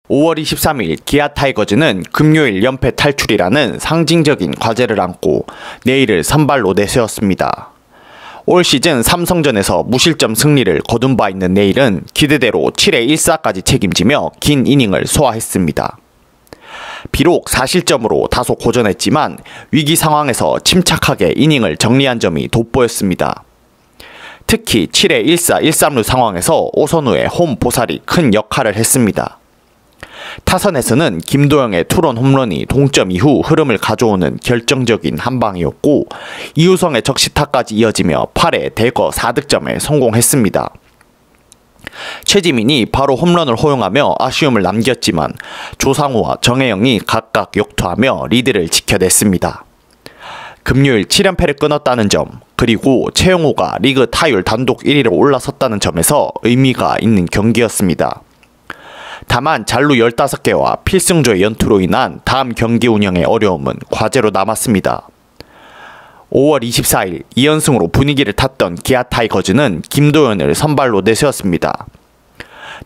5월 23일 기아 타이거즈는 금요일 연패 탈출이라는 상징적인 과제를 안고 내일을 선발로 내세웠습니다. 올 시즌 삼성전에서 무실점 승리를 거둔 바 있는 내일은 기대대로 7회 1사까지 책임지며 긴 이닝을 소화했습니다. 비록 4실점으로 다소 고전했지만 위기 상황에서 침착하게 이닝을 정리한 점이 돋보였습니다. 특히 7회 1사 1삼루 상황에서 오선우의 홈 보살이 큰 역할을 했습니다. 타선에서는 김도영의 투런 홈런이 동점 이후 흐름을 가져오는 결정적인 한방이었고 이우성의 적시타까지 이어지며 8회 대거 4득점에 성공했습니다. 최지민이 바로 홈런을 허용하며 아쉬움을 남겼지만 조상우와 정혜영이 각각 역투하며 리드를 지켜냈습니다. 금요일 7연패를 끊었다는 점, 그리고 최영우가 리그 타율 단독 1위로 올라섰다는 점에서 의미가 있는 경기였습니다. 다만 잔루 15개와 필승조의 연투로 인한 다음 경기 운영의 어려움은 과제로 남았습니다. 5월 24일 2연승으로 분위기를 탔던 기아 타이거즈는 김도현을 선발로 내세웠습니다.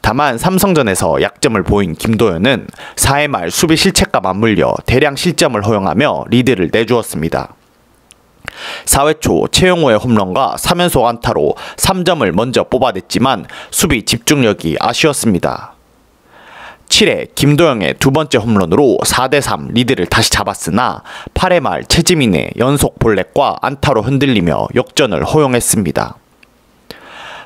다만 삼성전에서 약점을 보인 김도현은 4회 말 수비 실책과 맞물려 대량 실점을 허용하며 리드를 내주었습니다. 4회 초 최영우의 홈런과 3연속 안타로 3점을 먼저 뽑아냈지만 수비 집중력이 아쉬웠습니다. 7회 김도영의 두 번째 홈런으로 4대3 리드를 다시 잡았으나 8회 말 최지민의 연속 볼넷과 안타로 흔들리며 역전을 허용했습니다.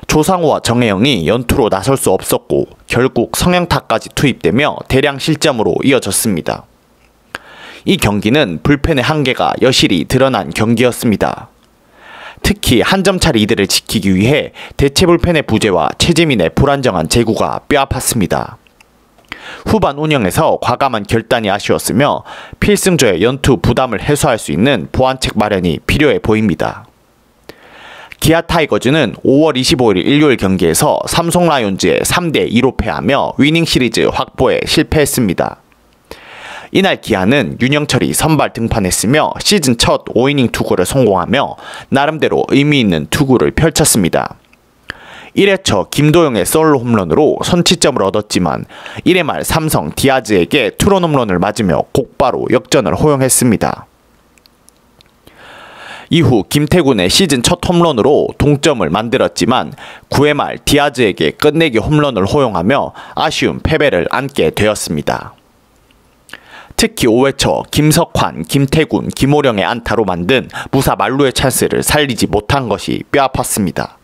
조상우와 정혜영이 연투로 나설 수 없었고 결국 성형타까지 투입되며 대량 실점으로 이어졌습니다. 이 경기는 불펜의 한계가 여실히 드러난 경기였습니다. 특히 한 점차 리드를 지키기 위해 대체 불펜의 부재와 최지민의 불안정한 제구가 뼈아팠습니다. 후반 운영에서 과감한 결단이 아쉬웠으며 필승조의 연투 부담을 해소할 수 있는 보완책 마련이 필요해 보입니다. 기아 타이거즈는 5월 25일 일요일 경기에서 삼성 라이온즈에 3대2로 패하며 위닝 시리즈 확보에 실패했습니다. 이날 기아는 윤영철이 선발 등판했으며 시즌 첫 5이닝 투구를 성공하며 나름대로 의미 있는 투구를 펼쳤습니다. 1회 초 김도영의 솔로 홈런으로 선취점을 얻었지만 1회 말 삼성 디아즈에게 투런 홈런을 맞으며 곧바로 역전을 허용했습니다. 이후 김태군의 시즌 첫 홈런으로 동점을 만들었지만 9회 말 디아즈에게 끝내기 홈런을 허용하며 아쉬운 패배를 안게 되었습니다. 특히 5회 초 김석환, 김태군, 김호령의 안타로 만든 무사 만루의 찬스를 살리지 못한 것이 뼈아팠습니다.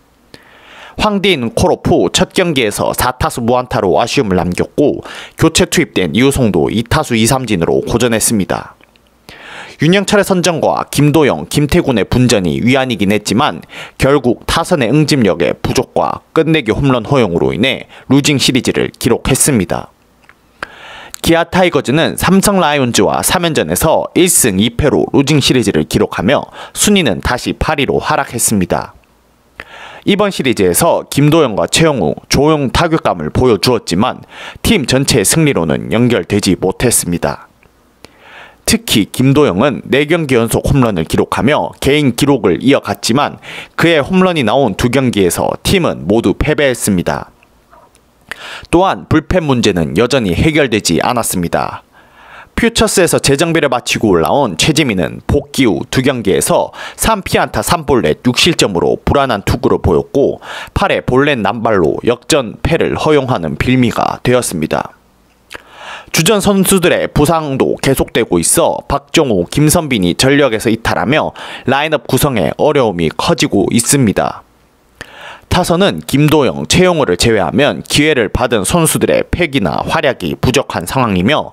황대인 코로프 첫 경기에서 4타수 무안타로 아쉬움을 남겼고 교체 투입된 이우성도 2타수 2삼진으로 고전했습니다. 윤영철의 선정과 김도영, 김태군의 분전이 위안이긴 했지만 결국 타선의 응집력의 부족과 끝내기 홈런 허용으로 인해 루징 시리즈를 기록했습니다. 기아 타이거즈는 삼성 라이온즈와 3연전에서 1승 2패로 루징 시리즈를 기록하며 순위는 다시 8위로 하락했습니다. 이번 시리즈에서 김도영과 최영우, 조용 타격감을 보여주었지만 팀 전체의 승리로는 연결되지 못했습니다. 특히 김도영은 4경기 연속 홈런을 기록하며 개인 기록을 이어갔지만 그의 홈런이 나온 2경기에서 팀은 모두 패배했습니다. 또한 불펜 문제는 여전히 해결되지 않았습니다. 퓨처스에서 재정비를 마치고 올라온 최지민은 복귀 후 2경기에서 3피안타 3볼넷 6실점으로 불안한 투구를 보였고 8회 볼넷 남발로 역전패를 허용하는 빌미가 되었습니다. 주전 선수들의 부상도 계속되고 있어 박정우, 김선빈이 전력에서 이탈하며 라인업 구성에 어려움이 커지고 있습니다. 타선은 김도영, 최영우를 제외하면 기회를 받은 선수들의 패기나 활약이 부족한 상황이며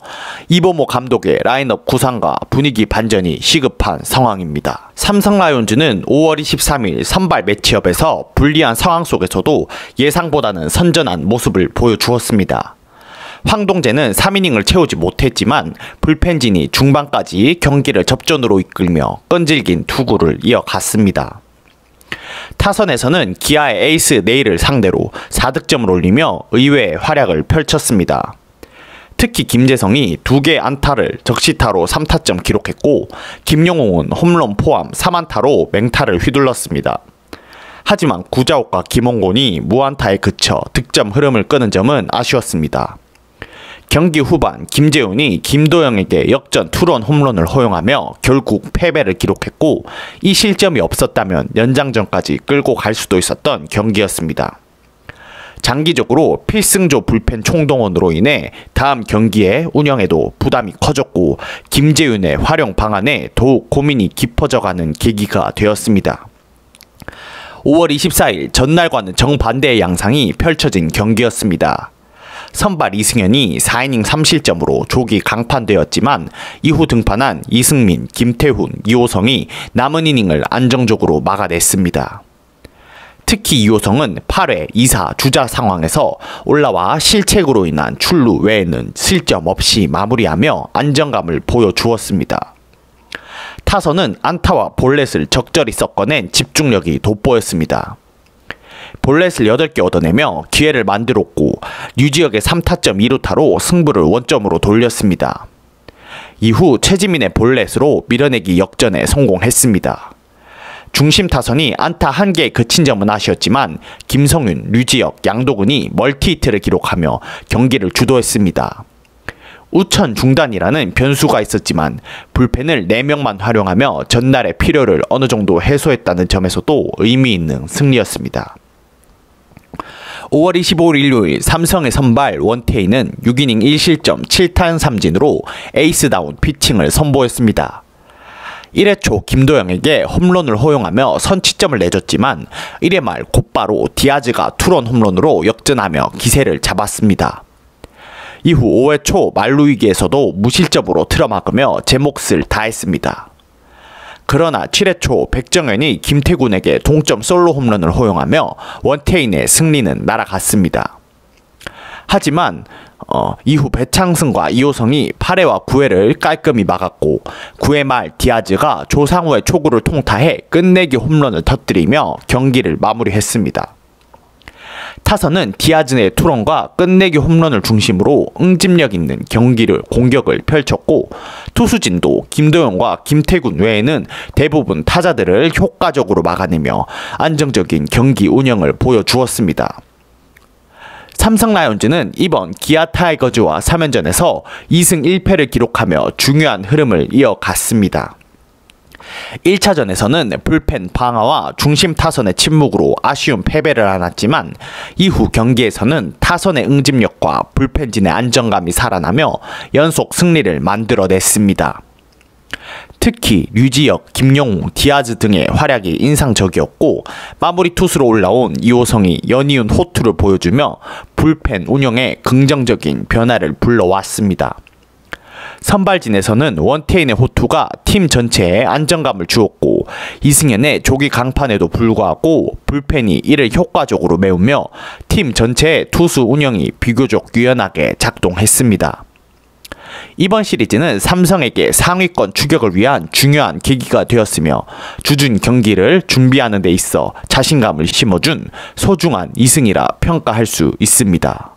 이범호 감독의 라인업 구상과 분위기 반전이 시급한 상황입니다. 삼성 라이온즈는 5월 23일 선발 매치업에서 불리한 상황 속에서도 예상보다는 선전한 모습을 보여주었습니다. 황동재는 3이닝을 채우지 못했지만 불펜진이 중반까지 경기를 접전으로 이끌며 끈질긴 투구를 이어갔습니다. 타선에서는 기아의 에이스 네일을 상대로 4득점을 올리며 의외의 활약을 펼쳤습니다. 특히 김재성이 2개 안타를 적시타로 3타점 기록했고 김용웅은 홈런 포함 3안타로 맹타를 휘둘렀습니다. 하지만 구자욱과 김홍곤이 무안타에 그쳐 득점 흐름을 끄는 점은 아쉬웠습니다. 경기 후반 김재훈이 김도영에게 역전 투런 홈런을 허용하며 결국 패배를 기록했고, 이 실점이 없었다면 연장전까지 끌고 갈 수도 있었던 경기였습니다. 장기적으로 필승조 불펜 총동원으로 인해 다음 경기의 운영에도 부담이 커졌고, 김재훈의 활용 방안에 더욱 고민이 깊어져가는 계기가 되었습니다. 5월 24일 전날과는 정반대의 양상이 펼쳐진 경기였습니다. 선발 이승현이 4이닝 3실점으로 조기 강판되었지만 이후 등판한 이승민, 김태훈, 이호성이 남은 이닝을 안정적으로 막아냈습니다. 특히 이호성은 8회 2사 주자 상황에서 올라와 실책으로 인한 출루 외에는 실점 없이 마무리하며 안정감을 보여주었습니다. 타선은 안타와 볼넷을 적절히 섞어낸 집중력이 돋보였습니다. 볼넷을 8개 얻어내며 기회를 만들었고, 류지혁의 3타점 2루타로 승부를 원점으로 돌렸습니다. 이후 최지민의 볼넷으로 밀어내기 역전에 성공했습니다. 중심 타선이 안타 1개에 그친 점은 아쉬웠지만 김성윤, 류지혁, 양도근이 멀티히트를 기록하며 경기를 주도했습니다. 우천 중단이라는 변수가 있었지만 불펜을 4명만 활용하며 전날의 필요를 어느 정도 해소했다는 점에서도 의미 있는 승리였습니다. 5월 25일 일요일 삼성의 선발 원태인은 6이닝 1실점 7타점 3진으로 에이스다운 피칭을 선보였습니다. 1회 초 김도영에게 홈런을 허용하며 선취점을 내줬지만 1회 말 곧바로 디아즈가 투런 홈런으로 역전하며 기세를 잡았습니다. 이후 5회 초 만루 위기에서도 무실점으로 틀어막으며 제 몫을 다했습니다. 그러나 7회 초 백정현이 김태군에게 동점 솔로 홈런을 허용하며 원태인의 승리는 날아갔습니다. 하지만 이후 배창승과 이호성이 8회와 9회를 깔끔히 막았고, 9회 말 디아즈가 조상우의 초구를 통타해 끝내기 홈런을 터뜨리며 경기를 마무리했습니다. 타선은 디아즈의 투런과 끝내기 홈런을 중심으로 응집력 있는 공격을 펼쳤고, 투수진도 김도영과 김태군 외에는 대부분 타자들을 효과적으로 막아내며 안정적인 경기 운영을 보여주었습니다. 삼성 라이온즈는 이번 기아 타이거즈와 3연전에서 2승 1패를 기록하며 중요한 흐름을 이어갔습니다. 1차전에서는 불펜 방어와 중심 타선의 침묵으로 아쉬운 패배를 안았지만 이후 경기에서는 타선의 응집력과 불펜진의 안정감이 살아나며 연속 승리를 만들어냈습니다. 특히 류지혁, 김영웅, 디아즈 등의 활약이 인상적이었고, 마무리 투수로 올라온 이호성이 연이은 호투를 보여주며 불펜 운영에 긍정적인 변화를 불러왔습니다. 선발진에서는 원태인의 호투가 팀 전체에 안정감을 주었고, 이승현의 조기 강판에도 불구하고 불펜이 이를 효과적으로 메우며 팀 전체의 투수 운영이 비교적 유연하게 작동했습니다. 이번 시리즈는 삼성에게 상위권 추격을 위한 중요한 계기가 되었으며 주중 경기를 준비하는 데 있어 자신감을 심어준 소중한 2승이라 평가할 수 있습니다.